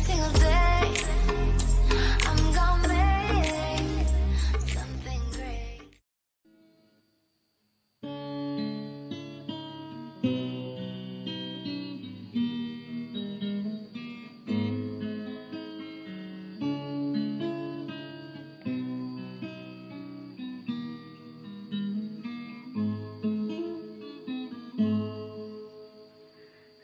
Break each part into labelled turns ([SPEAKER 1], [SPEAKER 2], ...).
[SPEAKER 1] single day I'm gonna make something great.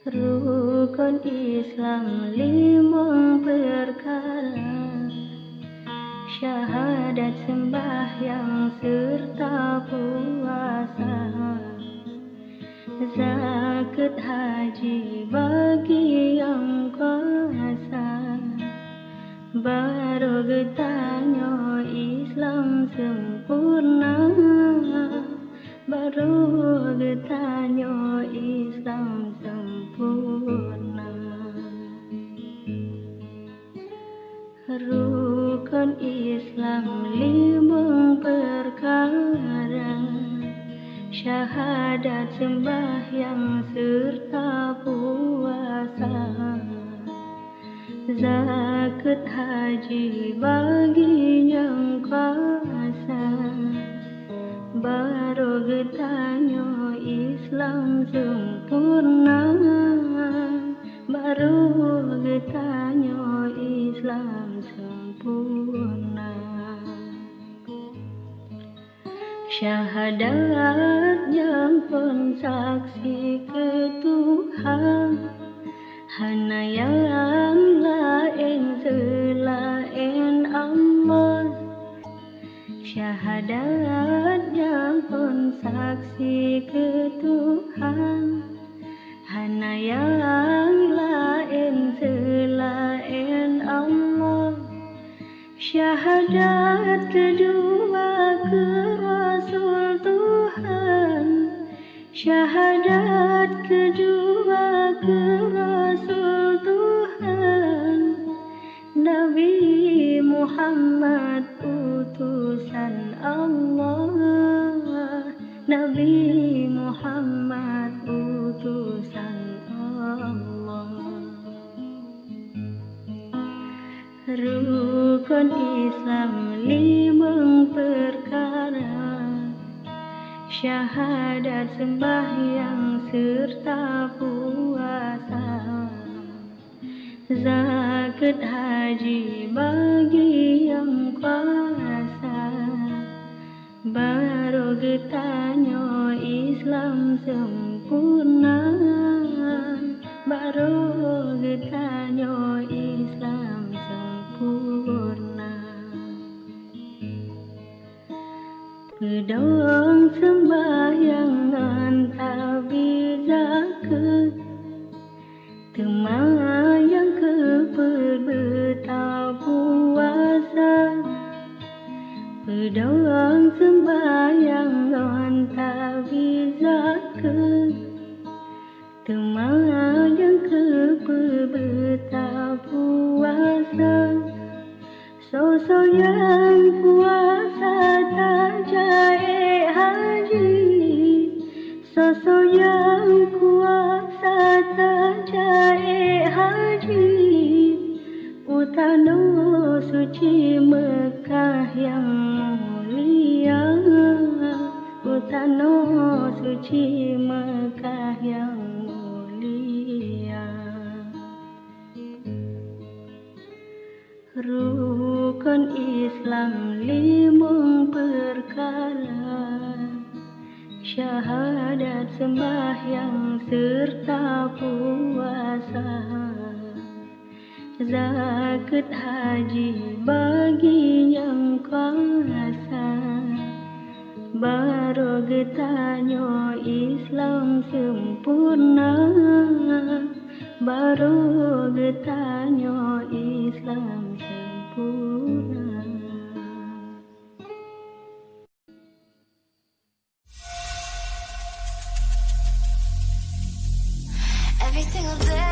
[SPEAKER 2] Rukun Islam 5 perkara, syahadat, sembahyang serta puasa, zakat, haji bagi yang kuasa, baru getahnya Islam sempurna, baru getahnya Islam sempurna. Rukun Islam 5 perkara, syahadat, sembahyang serta puasa, zakat, haji bagi yang kuasa, baru getahnya Islam sempurna, baru getahnya Islam sempurna. Syahadat yang pun saksi ke Tuhan, hana yang lain selain Allah. Syahadat yang pun saksi ke Tuhan, hana yang lain selain Allah. Syahadat kedua ke Rasul Tuhan, syahadat kedua ke Rasul Tuhan, Nabi Muhammad utusan Allah, Nabi Muhammad utusan Allah. Rukun Islam 5 perkara, syahadat, sembahyang serta puasa, zakat, haji bagi yang kuasa, baru getahnya Islam sempurna, baru getahnya Islam sempurna. Pedang sembahyang antabi zakat, temayang ke perbeta puasa, pedang sembahyang antabi zakat, temayang ke perbeta puasa. Sosok yang puasa tak jahit haji, sosok yang puasa tak jahit haji, utano suci Mekah yang mulia, utano suci Mekah yang mulia. Rukun Islam 5 perkara, syahadat, sembahyang serta puasa, zakat, haji bagi yang kuasa, baru getahnya Islam sempurna, baru getahnya Islam sempurna.
[SPEAKER 1] Every single day